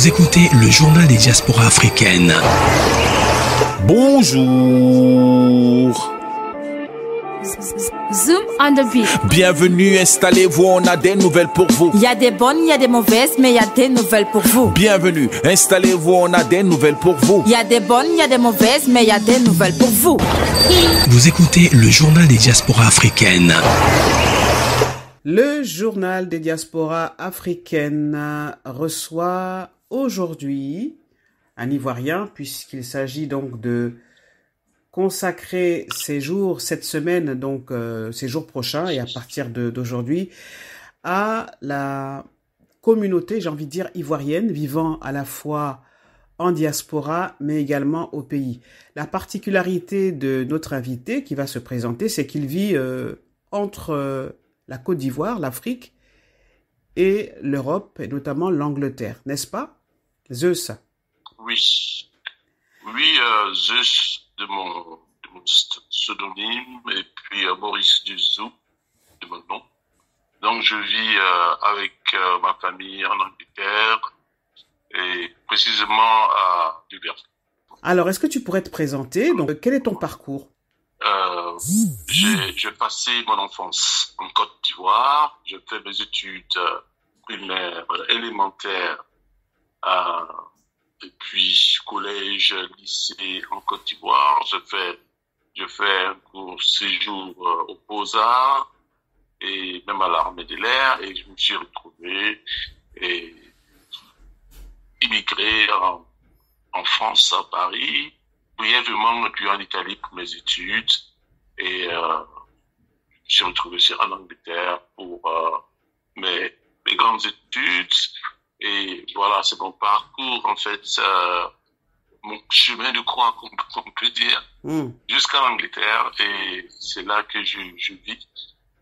Vous écoutez le journal des diasporas africaines. Bonjour. Zoom on the beat. Bienvenue, installez-vous, on a des nouvelles pour vous. Il y a des bonnes, il y a des mauvaises, mais il y a des nouvelles pour vous. Bienvenue, installez-vous, on a des nouvelles pour vous. Il y a des bonnes, il y a des mauvaises, mais il y a des nouvelles pour vous. Vous écoutez le journal des diasporas africaines. Le journal des diasporas africaines reçoit aujourd'hui un Ivoirien, puisqu'il s'agit donc de consacrer ces jours, cette semaine, donc ces jours prochains et à partir d'aujourd'hui, à la communauté, j'ai envie de dire, ivoirienne, vivant à la fois en diaspora, mais également au pays. La particularité de notre invité qui va se présenter, c'est qu'il vit entre la Côte d'Ivoire, l'Afrique et l'Europe, et notamment l'Angleterre, n'est-ce pas, Zeus? Oui, Zeus de mon pseudonyme et puis Maurice Duzou de mon nom. Donc je vis avec ma famille en Angleterre et précisément à Dublin. Alors, est-ce que tu pourrais te présenter? Donc, quel est ton parcours? J'ai passé mon enfance en Côte d'Ivoire. Je fais mes études primaires, élémentaires, et puis collège, lycée en Côte d'Ivoire. Je fais un court séjour aux Beaux-Arts et même à l'Armée de l'air, et je me suis retrouvé et immigré en France, à Paris, brièvement, puis en Italie pour mes études, et je suis retrouvé aussi en Angleterre pour mes grandes études, et voilà, c'est mon parcours, en fait, mon chemin de croix, qu'on peut dire, jusqu'à l'Angleterre, et c'est là que je vis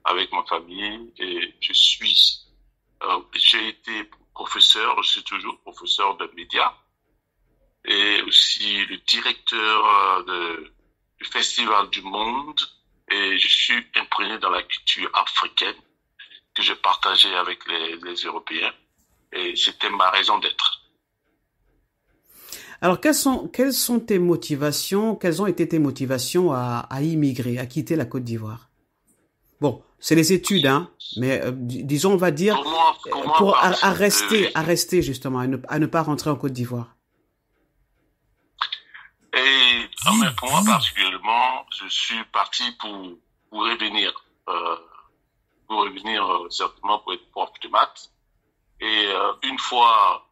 avec ma famille, et j'ai été professeur, je suis toujours professeur de médias, et aussi le directeur du Festival du Monde, et je suis imprégné dans la culture africaine que je partageais avec les Européens, et c'était ma raison d'être. Alors, quelles sont tes motivations, quelles ont été tes motivations à immigrer, à quitter la Côte d'Ivoire? Bon, c'est les études, hein, mais disons, on va dire, pour rester justement, à ne pas rentrer en Côte d'Ivoire. Et pour moi particulièrement, je suis parti pour revenir, certainement pour être prof de maths. Et une fois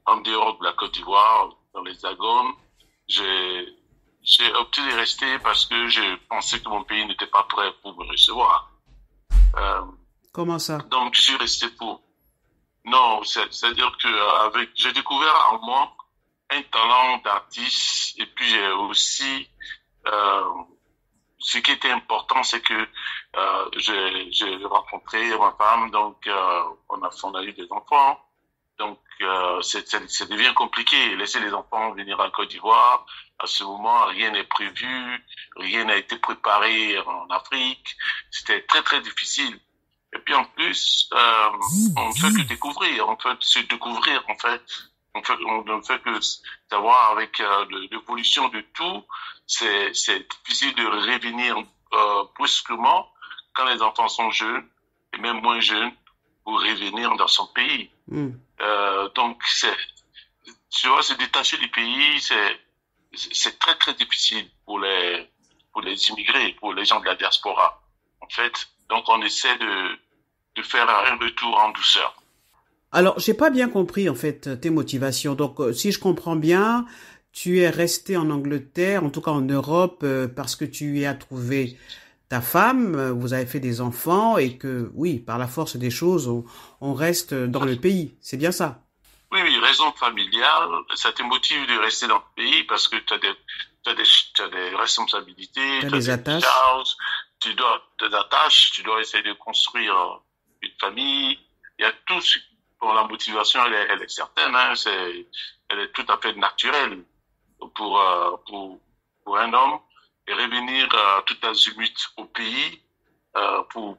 en dehors de la Côte d'Ivoire, dans l'Hexagone, j'ai opté de rester parce que je pensais que mon pays n'était pas prêt pour me recevoir. Comment ça? Donc je suis resté pour. Non, c'est-à-dire que j'ai découvert en moi un talent d'artiste, et puis j'ai aussi ce qui était important, c'est que j'ai rencontré ma femme, donc on a eu des enfants, donc ça devient compliqué, laisser les enfants venir en Côte d'Ivoire. À ce moment, rien n'est prévu, rien n'a été préparé en Afrique, c'était très très difficile. Et puis en plus, on ne fait que découvrir, on fait se découvrir en fait. On ne fait que savoir avec l'évolution de tout, c'est difficile de revenir brusquement quand les enfants sont jeunes et même moins jeunes pour revenir dans son pays. Donc tu vois, se détacher du pays, c'est très très difficile pour les immigrés, pour les gens de la diaspora en fait. Donc on essaie de faire un retour en douceur. Alors, j'ai pas bien compris, en fait, tes motivations. Donc, si je comprends bien, tu es resté en Angleterre, en tout cas en Europe, parce que tu y as trouvé ta femme, vous avez fait des enfants, et que, oui, par la force des choses, on reste dans le pays. C'est bien ça? Oui, raison familiale. Ça te motive de rester dans le pays parce que tu as des responsabilités, tu as des attaches. Charges, tu dois essayer de construire une famille. Il y a tout ce. Bon, la motivation, elle est certaine, hein, elle est tout à fait naturelle pour un homme, et revenir tout azimut au pays pour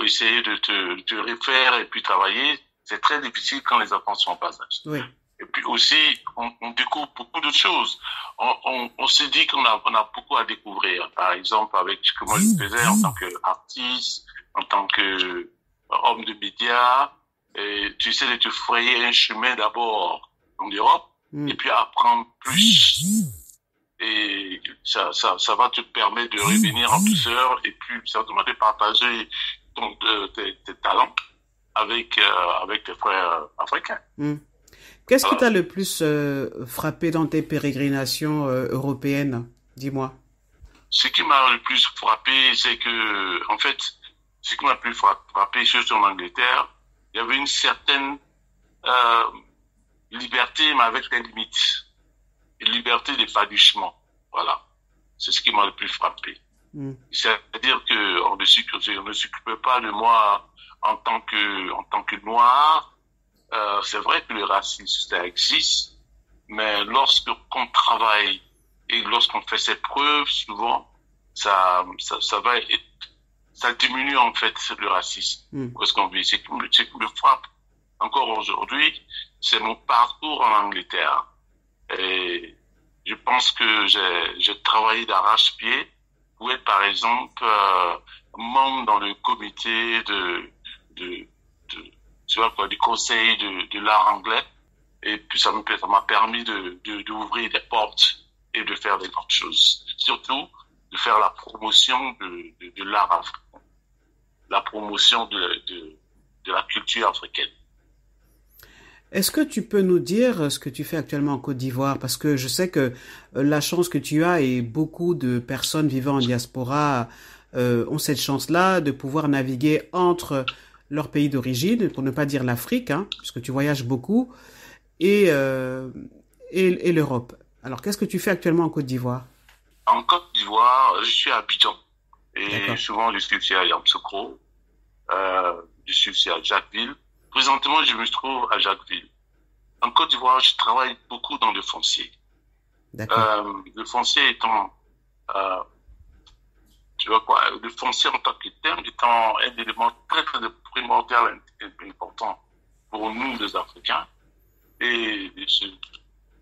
essayer de te refaire et puis travailler. c'est très difficile quand les enfants sont en bas âge. Oui. Et puis aussi, on découvre beaucoup de choses. On se dit qu'on a beaucoup à découvrir. Par exemple, avec ce que moi je faisais en tant qu'artiste, en tant que homme de médias, et tu essaies de te frayer un chemin d'abord en Europe, et puis apprendre plus. Et ça va te permettre de revenir en douceur et puis certainement de partager tes talents avec tes frères africains. Qu'est-ce qui t'a le plus frappé dans tes pérégrinations européennes? Dis-moi. Ce qui m'a le plus frappé, c'est que, en fait, ce qui m'a le plus frappé, surtout en Angleterre, il y avait une certaine liberté, mais avec des limites. Une liberté d'épanouissement. Voilà. C'est ce qui m'a le plus frappé. C'est-à-dire que on ne s'occupait pas de moi en tant que noir. C'est vrai que le racisme, ça existe, mais lorsqu'on travaille et lorsqu'on fait ses preuves, souvent, ça diminue en fait le racisme. Parce qu'on vit, ce qui me frappe encore aujourd'hui, c'est mon parcours en Angleterre. Et je pense que j'ai travaillé d'arrache-pied pour être, par exemple, membre dans le comité du conseil de l'art anglais. Et puis ça m'a permis d'ouvrir des portes et de faire des grandes choses. Surtout, de faire la promotion de l'art africain. La promotion de la culture africaine. Est-ce que tu peux nous dire ce que tu fais actuellement en Côte d'Ivoire? Parce que je sais que la chance que tu as et beaucoup de personnes vivant en diaspora ont cette chance-là de pouvoir naviguer entre leur pays d'origine, pour ne pas dire l'Afrique, puisque tu voyages beaucoup, et l'Europe. Alors, qu'est-ce que tu fais actuellement en Côte d'Ivoire? En Côte d'Ivoire, je suis à Abidjan. Et D'accord. souvent, je suis aussi à Yamoussoukro. Je suis aussi à Jacquesville. Présentement, je me trouve à Jacquesville. En Côte d'Ivoire, je travaille beaucoup dans le foncier. D'accord. Le foncier étant, le foncier en tant que terme étant un élément très, très primordial et important pour nous, les Africains. Et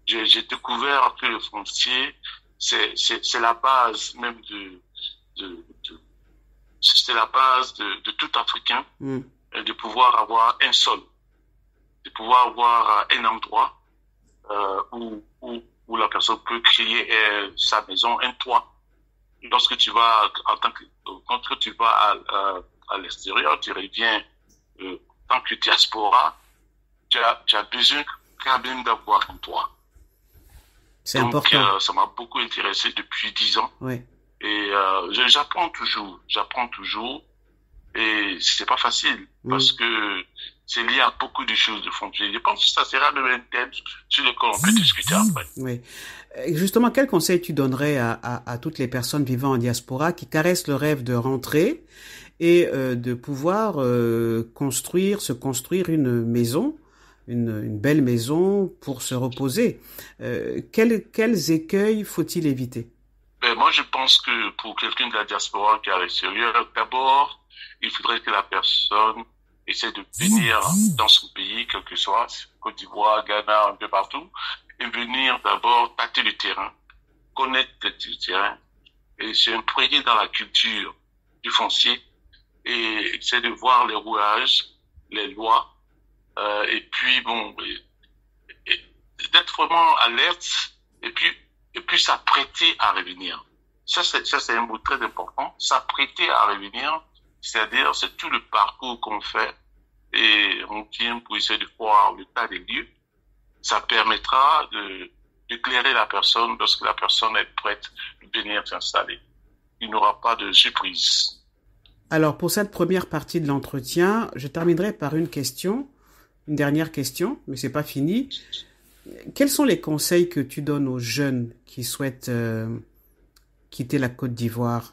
j'ai découvert que le foncier, c'est la base même c'est la base de tout Africain. De pouvoir avoir un sol, de pouvoir avoir un endroit où la personne peut créer sa maison, un toit. Lorsque tu vas quand tu vas à l'extérieur, tu reviens en tant que diaspora, tu as besoin quand même d'avoir un toit. C'est Donc, important. ça m'a beaucoup intéressé depuis 10 ans. Oui. Et j'apprends toujours. Et c'est pas facile parce que c'est lié à beaucoup de choses de foncier. Je pense que ça sera le même thème sur lequel on peut discuter après. Oui. Justement, quel conseil tu donnerais à toutes les personnes vivant en diaspora qui caressent le rêve de rentrer et de pouvoir se construire une maison, une belle maison pour se reposer? Quels écueils faut-il éviter? Moi, je pense que pour quelqu'un de la diaspora qui est à l'extérieur, d'abord, il faudrait que la personne essaie de venir dans son pays, quel que soit, Côte d'Ivoire, Ghana, un peu partout, et venir d'abord tâter le terrain, connaître le terrain, et s'imprégner dans la culture du foncier, et essayer de voir les rouages, les lois, et puis et d'être vraiment alerte, et puis s'apprêter à revenir. Ça, c'est un mot très important, s'apprêter à revenir. C'est-à-dire, c'est tout le parcours qu'on fait et on vient pour essayer de voir l'état des lieux. Ça permettra d'éclairer la personne lorsque la personne est prête de venir s'installer. Il n'y aura pas de surprise. Alors, pour cette première partie de l'entretien, je terminerai par une dernière question, mais c'est pas fini. Quels sont les conseils que tu donnes aux jeunes qui souhaitent quitter la Côte d'Ivoire?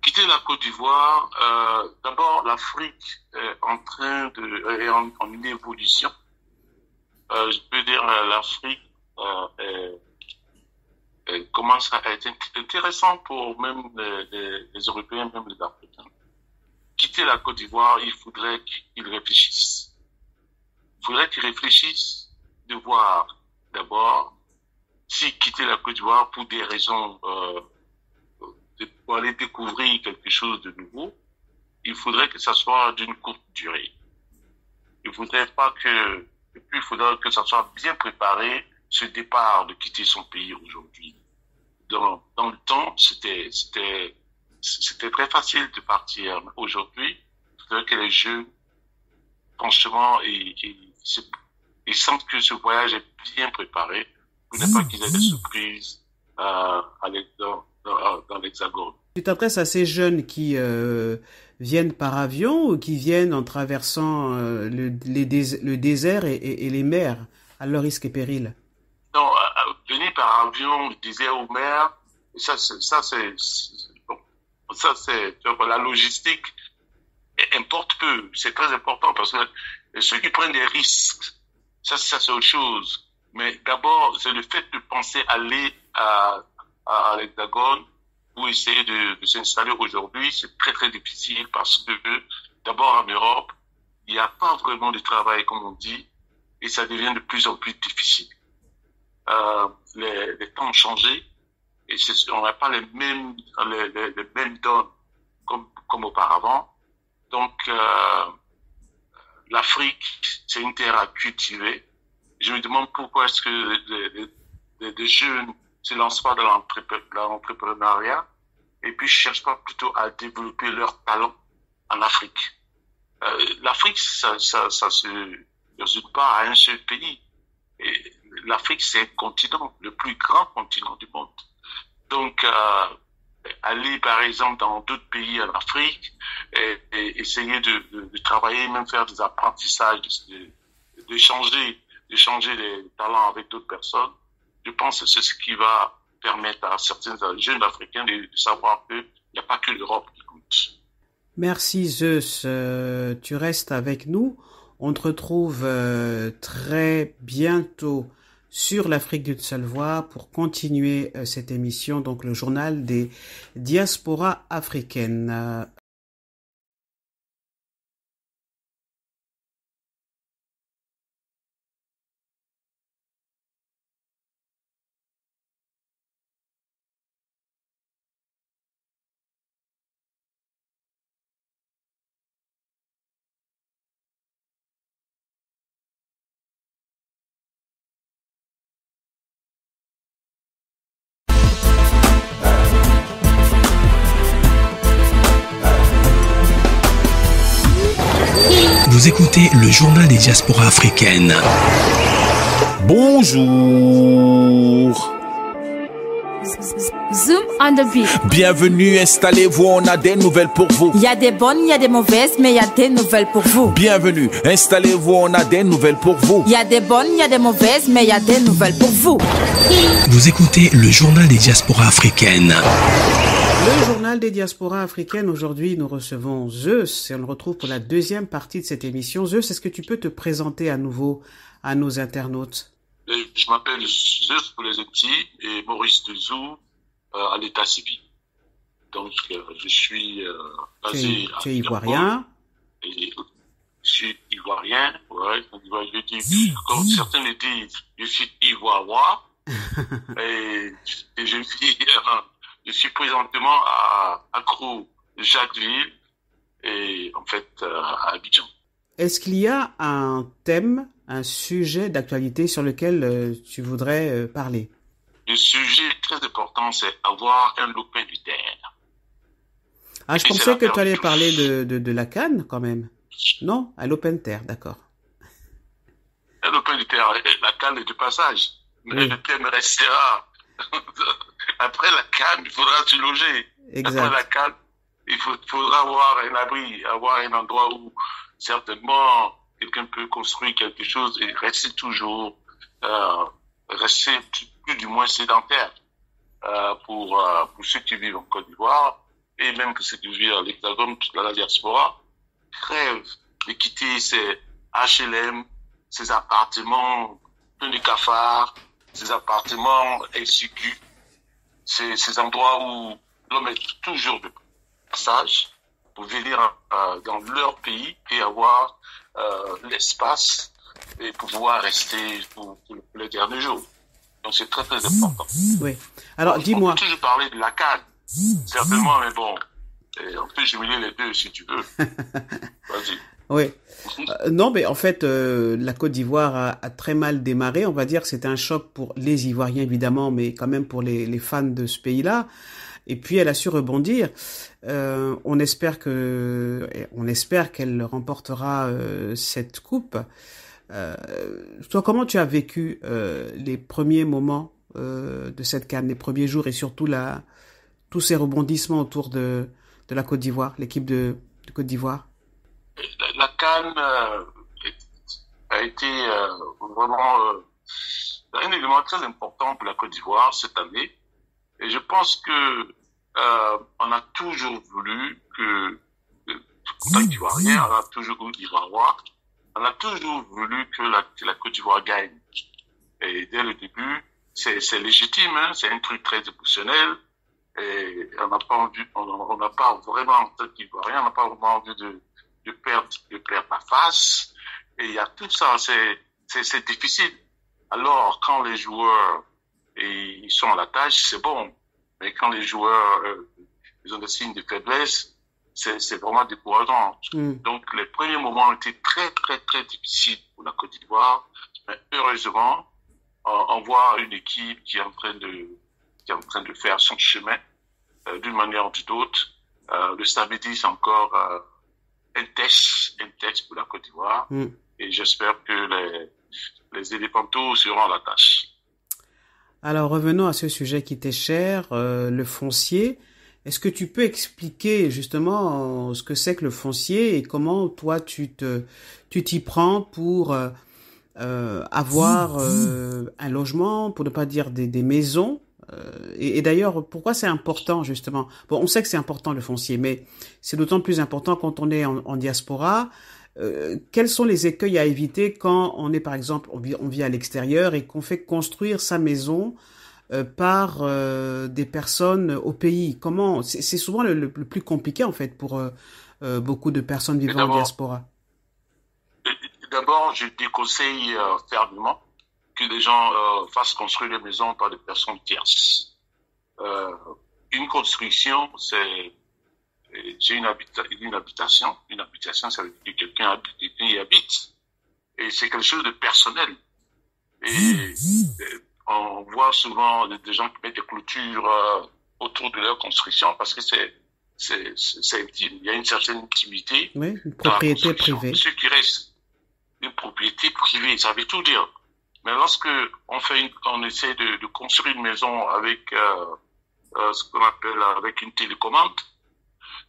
Quitter la Côte d'Ivoire, d'abord l'Afrique est en évolution. Je peux dire l'Afrique commence à être intéressant pour même les Européens, même les Africains. Quitter la Côte d'Ivoire, il faudrait qu'ils réfléchissent. faudrait qu'ils réfléchissent de voir d'abord si quitter la Côte d'Ivoire pour des raisons pour aller découvrir quelque chose de nouveau, il faudrait que ça soit d'une courte durée. Il faudrait que ça soit bien préparé, ce départ de quitter son pays aujourd'hui. Dans le temps, c'était très facile de partir. Mais aujourd'hui, il faudrait que les jeunes, franchement, ils sentent que ce voyage est bien préparé pour ne pas qu'ils aient des surprises dans l'Hexagone. Tu t'adresses à ces jeunes qui viennent par avion ou qui viennent en traversant le désert et les mers à leur risque et péril? Non, venir par avion, le désert ou mer, la logistique importe peu. C'est très important parce que ceux qui prennent des risques, ça c'est autre chose. Mais d'abord, c'est le fait de penser aller à l'Hexagone pour essayer de s'installer aujourd'hui, c'est très très difficile parce que d'abord en Europe, il n'y a pas vraiment de travail comme on dit et ça devient de plus en plus difficile. Les temps ont changé et on n'a pas les mêmes donnes comme auparavant. Donc l'Afrique, c'est une terre à cultiver. Je me demande pourquoi est-ce que les jeunes se lancent pas dans l'entrepreneuriat et puis cherchent pas plutôt à développer leur talent en Afrique. L'Afrique, ça se résume pas à un seul pays. Et l'Afrique, c'est un continent, le plus grand continent du monde. Donc, aller par exemple dans d'autres pays en Afrique et essayer de travailler, même faire des apprentissages, d'échanger les talents avec d'autres personnes, je pense que c'est ce qui va permettre à certains jeunes Africains de savoir qu'il n'y a pas que l'Europe qui compte. Merci Zeus, tu restes avec nous. On te retrouve très bientôt sur l'Afrique d'une seule voix pour continuer cette émission, donc le journal des diasporas africaines. Vous écoutez le journal des diasporas africaines. Bonjour. Zoom on the beat. Bienvenue, installez-vous, on a des nouvelles pour vous. Il y a des bonnes, il y a des mauvaises, mais il y a des nouvelles pour vous. Bienvenue, installez-vous, on a des nouvelles pour vous. Il y a des bonnes, il y a des mauvaises, mais il y a des nouvelles pour vous. Vous écoutez le journal des diasporas africaines. Le journal des diasporas africaines, aujourd'hui nous recevons Zeus et on le retrouve pour la deuxième partie de cette émission. Zeus, est-ce que tu peux te présenter à nouveau à nos internautes? Je m'appelle Zeus pour les petits et Maurice Dezou à l'état civil. Donc je suis basé tu es ivoirien. Et je suis ivoirien, ouais. Comme certains le disent, je suis ivoirien et je suis présentement à Accra, Jacquesville et en fait à Abidjan. Est-ce qu'il y a un thème, un sujet d'actualité sur lequel tu voudrais parler? Le sujet très important, c'est avoir un lopin de terre. Ah, je pensais que tu allais parler de la canne quand même. Non, un lopin de terre, d'accord. Un lopin de terre, la canne est de passage. Mais le thème restera. Après la canne, il faudra se loger. Exact. Après la canne, il faudra avoir un abri, avoir un endroit où certainement quelqu'un peut construire quelque chose et rester toujours, rester plus du moins sédentaire pour ceux qui vivent en Côte d'Ivoire et même pour ceux qui vivent à l'Hexagone, dans la diaspora, rêvent de quitter ces HLM, ces appartements pleins de cafards, ces appartements exécutés, ces endroits où l'homme est toujours de passage pour venir dans leur pays et avoir l'espace et pour pouvoir rester pour les derniers jours. Donc c'est très très important. Oui. Alors dis-moi. On peut toujours parler de la CAN, certainement, mais bon, on peut jumeler les deux si tu veux. Vas-y. Oui. Non, mais en fait, la Côte d'Ivoire a très mal démarré. On va dire que c'était un choc pour les Ivoiriens, évidemment, mais quand même pour les fans de ce pays-là. Et puis, elle a su rebondir. On espère qu'elle remportera cette coupe. Toi, comment tu as vécu les premiers moments de cette CAN, les premiers jours et surtout tous ces rebondissements autour de la Côte d'Ivoire, l'équipe de Côte d'Ivoire? La CAN a été vraiment un élément très important pour la Côte d'Ivoire cette année. Et je pense que on a toujours voulu que, en tant qu'Ivoirien, on a toujours voulu Ivoiriens, on a toujours voulu que la Côte d'Ivoire gagne. Et dès le début, c'est légitime, hein, c'est un truc très émotionnel. Et on n'a pas vraiment, en tant qu'Ivoirien, on n'a pas vraiment envie de perdre la face. Et il y a tout ça, c'est difficile. Alors, quand les joueurs, ils sont à la tâche, c'est bon. Mais quand les joueurs, ils ont des signes de faiblesse, c'est vraiment décourageant. Donc, les premiers moments ont été très, très, très difficiles pour la Côte d'Ivoire. Mais heureusement, on voit une équipe qui est en train de faire son chemin, d'une manière ou d'une autre. Le samedi, c'est encore, un test pour la Côte d'Ivoire. Et j'espère que les éléphantos seront à la tâche. Alors, revenons à ce sujet qui t'est cher, le foncier. Est-ce que tu peux expliquer justement ce que c'est que le foncier et comment toi tu t'y prends pour avoir un logement, pour ne pas dire des maisons? Et d'ailleurs, pourquoi c'est important justement? Bon, on sait que c'est important le foncier, mais c'est d'autant plus important quand on est en diaspora. Quels sont les écueils à éviter quand on est, par exemple, on vit à l'extérieur et qu'on fait construire sa maison par des personnes au pays? Comment? C'est souvent le plus compliqué en fait pour beaucoup de personnes vivant en diaspora. D'abord, je déconseille fermement que les gens fassent construire des maisons par des personnes tierces. Une construction, c'est une habitation. Une habitation, ça veut dire que quelqu'un y habite. Et c'est quelque chose de personnel. Et on voit souvent des gens qui mettent des clôtures autour de leur construction parce que c'est intime. Il y a une certaine intimité. Oui, une propriété privée. Ce qui reste une propriété privée, ça veut tout dire. Mais lorsque on essaie de construire une maison avec ce qu'on appelle avec une télécommande,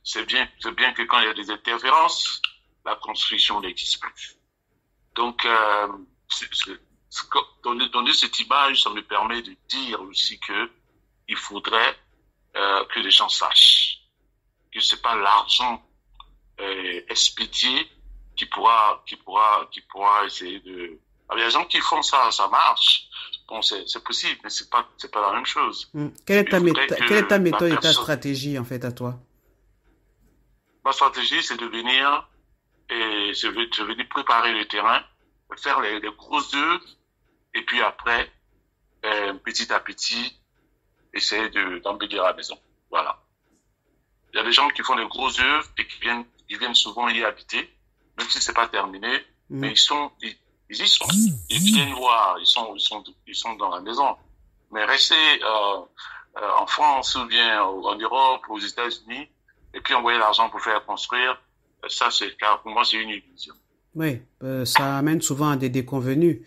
c'est bien que quand il y a des interférences, la construction n'existe plus. Donc, donner cette image, ça me permet de dire aussi que il faudrait que les gens sachent que c'est pas l'argent expédié qui pourra essayer de. Alors, il y a des gens qui font ça marche. Bon, c'est possible, mais c'est pas la même chose. Quelle est ta méthode et ta stratégie en fait à toi? Ma stratégie, c'est de venir et je vais préparer le terrain, faire les grosses œuvres, et puis après, petit à petit, essayer d'embellir la maison. Voilà. Il y a des gens qui font des grosses œuvres et qui viennent souvent y habiter, même si c'est pas terminé, mais ils y sont. Ils viennent voir, ils sont dans la maison. Mais rester en France ou bien en Europe, aux États-Unis, et puis envoyer l'argent pour faire construire, ça, pour moi, c'est une illusion. Oui, ça amène souvent à des déconvenus,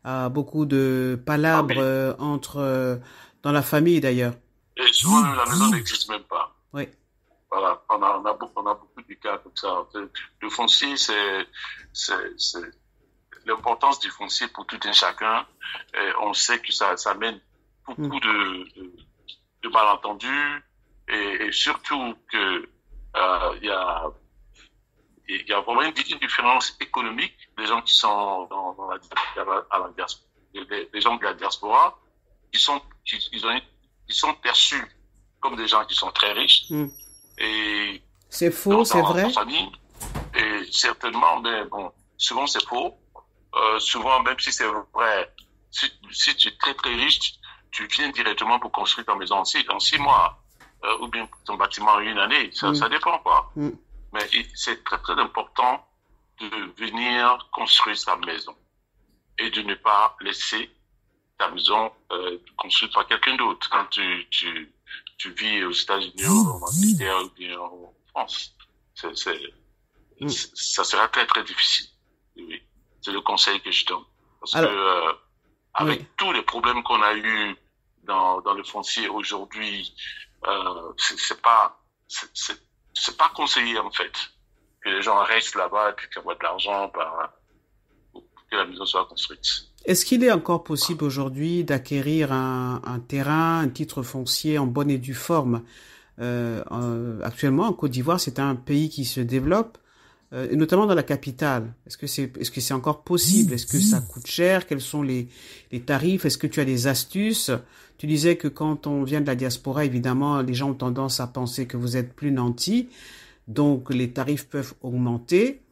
à beaucoup de palabres dans la famille d'ailleurs. Et souvent, la maison n'existe même pas. Oui. Voilà, on a beaucoup de cas comme ça. Le foncier, c'est l'importance du foncier pour tout un chacun. Et on sait que ça amène beaucoup de malentendus et surtout que il y a vraiment une différence économique des gens qui sont les gens de la diaspora qui sont perçus comme des gens qui sont très riches. Et c'est faux, c'est vrai. Famille, et certainement, mais bon, souvent c'est faux. souvent, même si c'est vrai, si tu es très très riche, tu viens directement pour construire ta maison en 6 mois, ou bien ton bâtiment en 1 année, ça dépend quoi. Mais c'est très très important de venir construire sa maison et de ne pas laisser ta maison construite par quelqu'un d'autre quand tu vis aux États-Unis, en Angleterre ou bien en France. Ça sera très très difficile. Oui. C'est le conseil que je donne. Parce que avec tous les problèmes qu'on a eu dans le foncier aujourd'hui, c'est pas conseillé en fait que les gens restent là-bas et puis qu'ils envoient de l'argent pour que la maison soit construite. Est-ce qu'il est encore possible aujourd'hui d'acquérir un terrain, un titre foncier en bonne et due forme? Actuellement, en Côte d'Ivoire, c'est un pays qui se développe, et notamment dans la capitale. Est-ce que c'est encore possible? Est-ce que ça coûte cher? Quels sont les tarifs? Est-ce que tu as des astuces? Tu disais que quand on vient de la diaspora, évidemment, les gens ont tendance à penser que vous êtes plus nantis, donc les tarifs peuvent augmenter.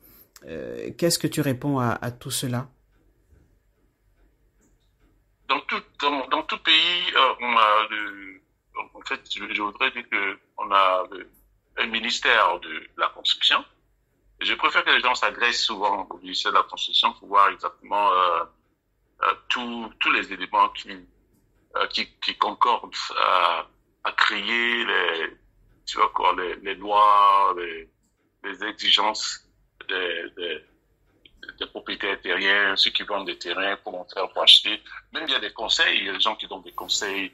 Qu'est-ce que tu réponds à tout cela? Dans tout pays, on a en fait, je voudrais dire que on a un ministère de la construction. Je préfère que les gens s'adressent souvent au ministère de la construction pour voir exactement tous les éléments qui concordent à créer les lois, les exigences des propriétaires terriens, ceux qui vendent des terrains, comment faire pour acheter. Même il y a des conseils, il y a des gens qui donnent des conseils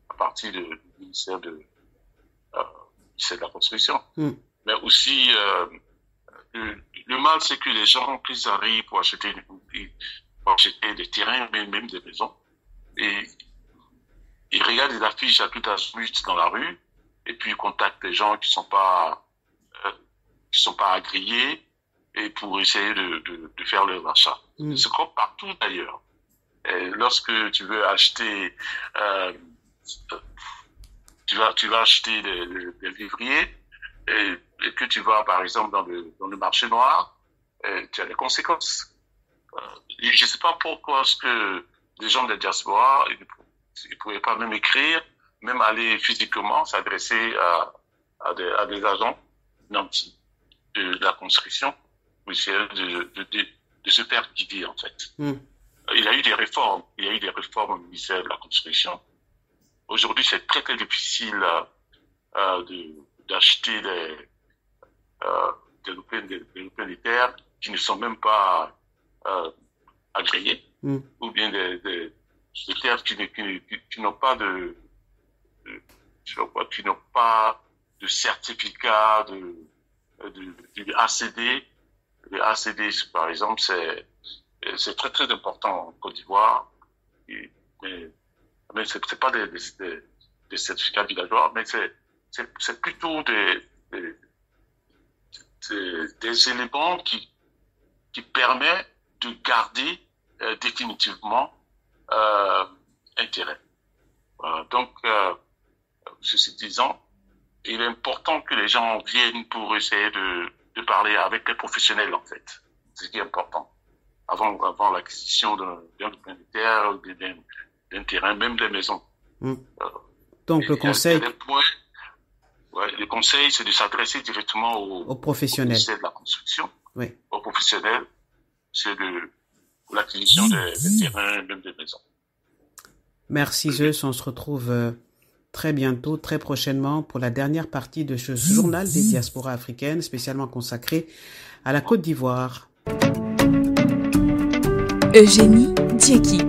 à partir du ministère de la construction. Mais aussi, le mal, c'est que les gens, plus arrivent pour acheter des terrains, même des maisons, et ils regardent des affiches à tout azimut dans la rue, et puis ils contactent des gens qui sont pas agréés, et pour essayer de faire leurs achats. C'est comme partout d'ailleurs. Et lorsque tu veux acheter, tu vas acheter des vivriers, et que tu vas par exemple dans le marché noir, tu as des conséquences. Je ne sais pas pourquoi est-ce que les gens de la diaspora, ils ne pouvaient pas même écrire, même aller physiquement s'adresser à des agents nantis de la construction, pour essayer de se faire guider en fait. Il y a eu des réformes au ministère de la construction. Aujourd'hui, c'est très très difficile d'acheter des terres qui ne sont même pas agréées, ou bien des terres qui n'ont pas de certificat du ACD. Le ACD, par exemple, c'est très très important en Côte d'Ivoire. Mais c'est pas des certificats villageois, mais c'est plutôt des éléments qui permettent de garder définitivement un terrain. Donc, ceci disant, il est important que les gens viennent pour essayer de parler avec les professionnels, en fait. C'est ce qui est important. Avant l'acquisition d'un point de terre, d'un terrain, même des maisons. Donc, le conseil... le conseil, c'est de s'adresser directement aux professionnels. Au de la construction. Oui. Aux professionnels, c'est pour l'acquisition des terrains, même des maisons. Merci, Zeus. On se retrouve très bientôt, très prochainement, pour la dernière partie de ce journal des diasporas africaines, spécialement consacré à la Côte d'Ivoire. Eugénie Dieki.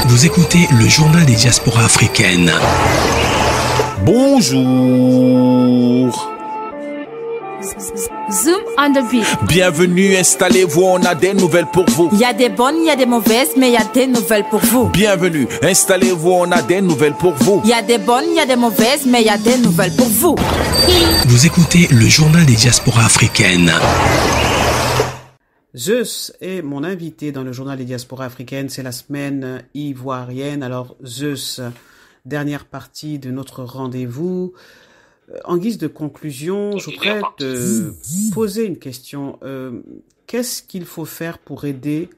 Vous écoutez le journal des diasporas africaines. Bonjour. Zoom on the beat. Bienvenue, installez-vous, on a des nouvelles pour vous. Il y a des bonnes, il y a des mauvaises, mais il y a des nouvelles pour vous. Bienvenue, installez-vous, on a des nouvelles pour vous. Il y a des bonnes, il y a des mauvaises, mais il y a des nouvelles pour vous. Vous écoutez le journal des diasporas africaines. Zeus est mon invité dans le journal des diasporas africaines. C'est la semaine ivoirienne. Alors, Zeus, dernière partie de notre rendez-vous. En guise de conclusion, je voudrais te poser une question. Qu'est-ce qu'il faut faire pour aider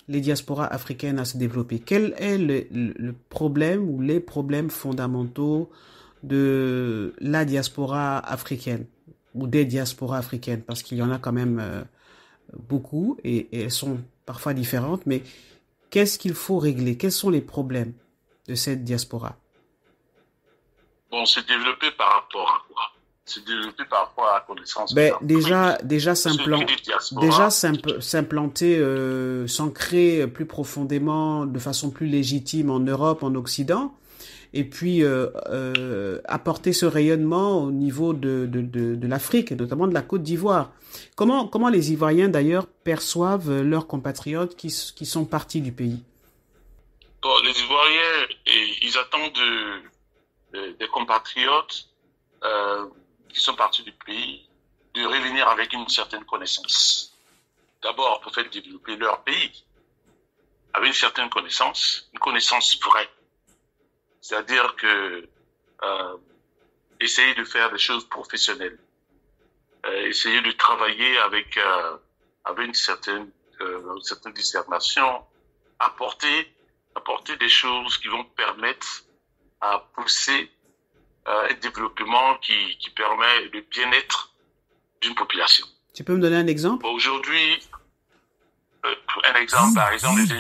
les diasporas africaines à se développer? Quel est le problème ou les problèmes fondamentaux de la diaspora africaine ou des diasporas africaines? Parce qu'il y en a quand même beaucoup et elles sont parfois différentes. Mais qu'est-ce qu'il faut régler? Quels sont les problèmes de cette diaspora? Bon, se développer par rapport à quoi? Se développer par rapport à la connaissance. Déjà s'implanter, s'ancrer plus profondément, de façon plus légitime en Europe, en Occident, et puis apporter ce rayonnement au niveau de l'Afrique, et notamment de la Côte d'Ivoire. Comment les Ivoiriens d'ailleurs perçoivent leurs compatriotes qui sont partis du pays? Bon, les Ivoiriens, ils attendent des compatriotes qui sont partis du pays de revenir avec une certaine connaissance. D'abord, pour faire développer leur pays avec une certaine connaissance, une connaissance vraie. C'est-à-dire que essayer de faire des choses professionnelles, essayer de travailler avec une certaine discernation, apporter des choses qui vont permettre à pousser un développement qui permet le bien-être d'une population. Tu peux me donner un exemple? Aujourd'hui, un exemple, par exemple, les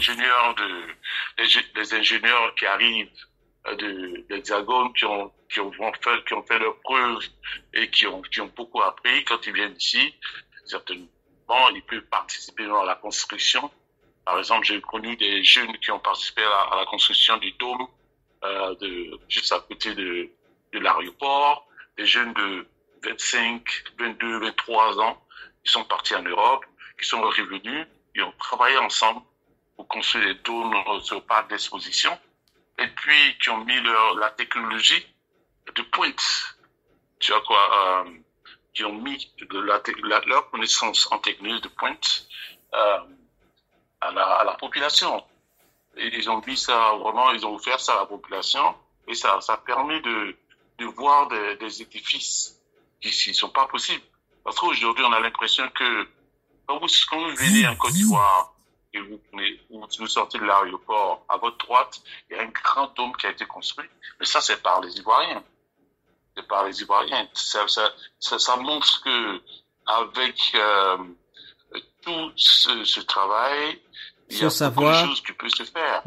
ingénieurs qui arrivent de l'Hexagone, qui ont fait leurs preuves et qui ont beaucoup appris, quand ils viennent ici, certainement, ils peuvent participer à la construction. Par exemple, j'ai connu des jeunes qui ont participé à la construction du dôme juste à côté de l'aéroport, des jeunes de 25, 22, 23 ans qui sont partis en Europe, qui sont revenus, ils ont travaillé ensemble pour construire des dômes sur le parc d'exposition, et puis qui ont mis la technologie de pointe, tu vois quoi, qui ont mis leur connaissance en technologie de pointe à la population. Et ils ont mis ça vraiment, ils ont offert ça à la population, et ça permet de voir des édifices qui ne sont pas possibles. Parce qu'aujourd'hui, on a l'impression que quand vous venez en Côte d'Ivoire et vous sortez de l'aéroport, à votre droite, il y a un grand dôme qui a été construit. Mais ça, c'est par les Ivoiriens. C'est par les Ivoiriens. Ça montre que avec tout ce travail, il y a beaucoup de choses qui peuvent se faire.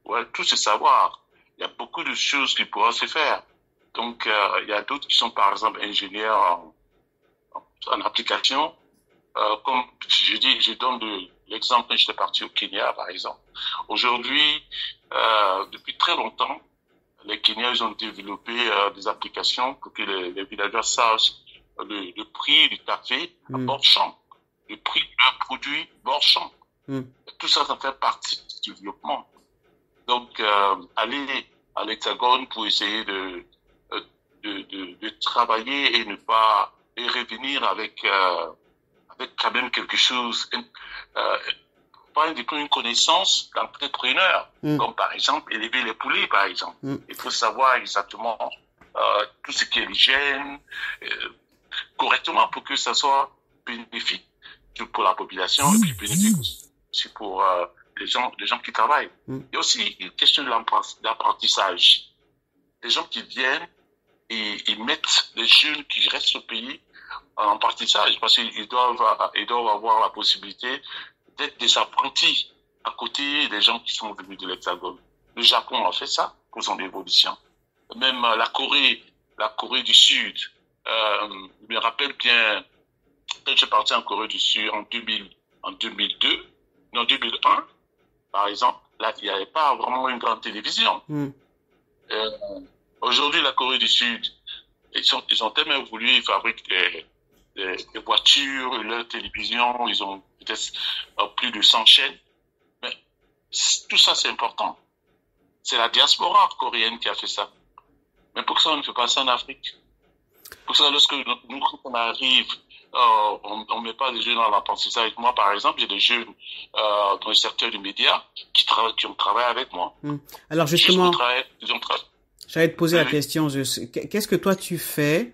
Ouais, tout ce savoir. Il y a beaucoup de choses qui pourraient se faire. Donc, il y a d'autres qui sont, par exemple, ingénieurs en application. Comme je donne l'exemple quand j'étais parti au Kenya, par exemple. Aujourd'hui, depuis très longtemps, les Kenyans ils ont développé des applications pour que les villageois sachent le prix du café à bord champ, le prix d'un produit bord champ. Tout ça, ça fait partie du développement. Donc, aller à l'Hexagone pour essayer de travailler et revenir avec quand même quelque chose, pas une connaissance d'entrepreneur, comme par exemple élever les poulets, par exemple. Il faut savoir exactement tout ce qui est l'hygiène, correctement pour que ça soit bénéfique pour la population et puis bénéfique aussi pour les gens qui travaillent. Il y a aussi une question d'apprentissage. Les gens qui viennent et ils mettent les jeunes qui restent au pays en apprentissage parce qu'ils doivent avoir la possibilité d'être des apprentis à côté des gens qui sont venus de l'Hexagone. Le Japon a fait ça pour son évolution. Même la Corée du Sud. Je me rappelle bien, quand je suis parti en Corée du Sud en 2001, par exemple, là, il n'y avait pas vraiment une grande télévision. Aujourd'hui, la Corée du Sud, ils ont tellement évolué, ils fabriquent des voitures, leur télévision, ils ont peut-être plus de 100 chaînes. Mais tout ça, c'est important. C'est la diaspora coréenne qui a fait ça. Mais pourquoi on ne fait pas ça en Afrique? Pour ça, lorsque nous, quand on arrive on met pas des jeunes dans l'apprentissage. Moi, par exemple, j'ai des jeunes dans le secteur du média qui ont travaillé avec moi. Alors justement, Ils ont travaillé. j'allais te poser la question, qu'est-ce que toi tu fais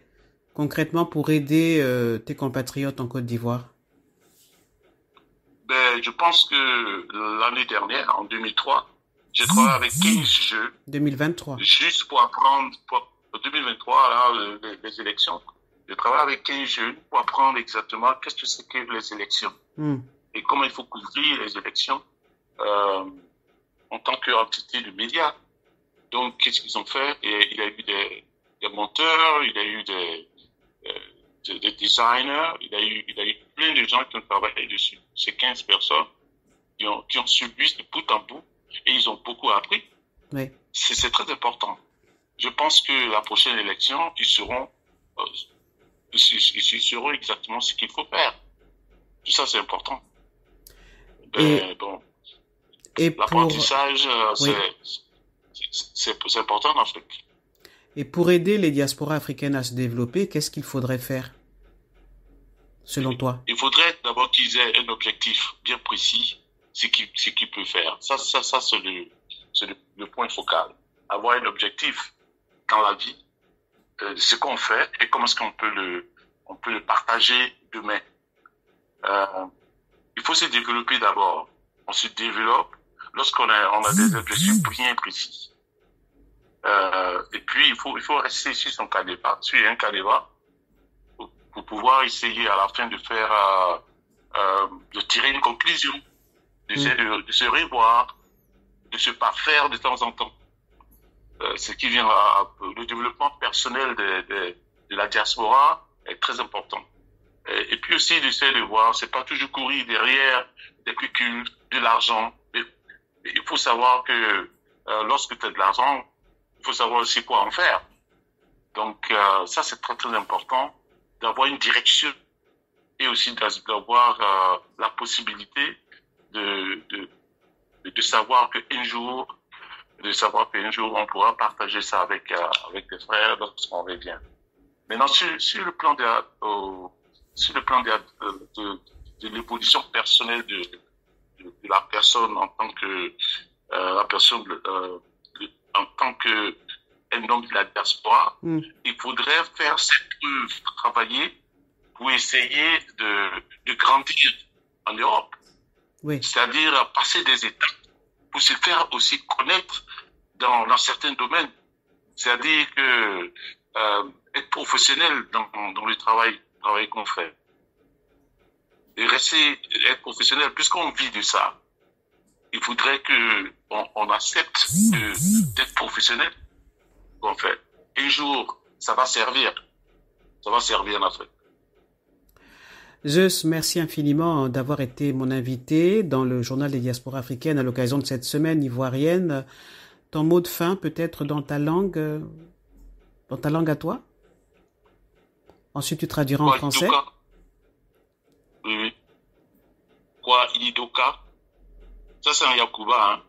concrètement pour aider tes compatriotes en Côte d'Ivoire? Ben, je pense que l'année dernière, en 2003, j'ai travaillé avec 15 jeunes. 2023. Juste pour apprendre, pour 2023, là, les élections. J'ai travaillé avec 15 jeunes pour apprendre exactement qu'est-ce que c'est que les élections. Et comment il faut couvrir les élections en tant qu'entité de médias. Donc, qu'est-ce qu'ils ont fait? Et il y a eu des monteurs, il y a eu des designers, il y a eu plein de gens qui ont travaillé dessus. Ces 15 personnes qui ont suivi de bout en bout et ils ont beaucoup appris. Oui. C'est très important. Je pense que la prochaine élection, ils sauront exactement ce qu'il faut faire. Tout ça, c'est important. Et l'apprentissage, c'est important en Afrique. Et pour aider les diasporas africaines à se développer, qu'est-ce qu'il faudrait faire, selon toi? Il faudrait d'abord qu'ils aient un objectif bien précis, ce qu'ils peuvent faire. Ça c'est le point focal. Avoir un objectif dans la vie, ce qu'on fait et comment est-ce qu'on peut le partager demain. Il faut se développer d'abord. On se développe lorsqu'on a des objectifs bien précis. Et puis, il faut rester sur son canevas, sur un canevas, pour pouvoir essayer à la fin de faire, de tirer une conclusion, de se revoir, de se parfaire de temps en temps. Ce qui vient le développement personnel de la diaspora est très important. Et puis aussi d'essayer de voir, c'est pas toujours courir derrière des pécules, de l'argent. Il faut savoir que lorsque tu as de l'argent, il faut savoir aussi quoi en faire. Donc ça c'est très très important d'avoir une direction et aussi d'avoir la possibilité de savoir qu'un jour on pourra partager ça avec des frères lorsqu'on revient. Maintenant sur le plan de l'évolution personnelle de la personne en tant que en tant que un homme de la diaspora, il faudrait faire cette œuvre, travailler pour essayer de grandir en Europe. Oui. C'est-à-dire passer des étapes pour se faire aussi connaître dans certains domaines. C'est-à-dire que être professionnel dans le travail qu'on fait. Et être professionnel, puisqu'on vit de ça, il faudrait qu'on accepte d'être professionnel qu'on fait. Un jour, ça va servir en Afrique. Zeus, merci infiniment d'avoir été mon invité dans le journal des diasporas africaines à l'occasion de cette semaine ivoirienne. Ton mot de fin peut-être dans ta langue à toi? Ensuite, tu traduiras en français. Oui. Kwa Idoka. Ça, c'est un Yakuba, hein.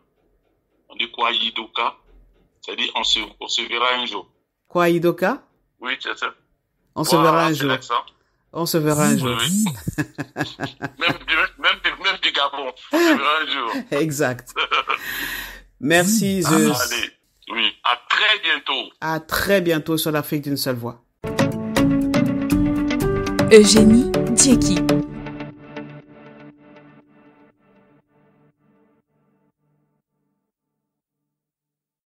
On dit Kwa Idoka. C'est-à-dire, on se verra un jour. Kwa Idoka? Oui, c'est ça. On se verra un jour. On se verra un jour. Oui. même du Gabon. On se verra un jour. Exact. Merci, Zeus. Allez. Oui. À très bientôt. À très bientôt sur l'Afrique d'une seule voix. Eugénie Dieki.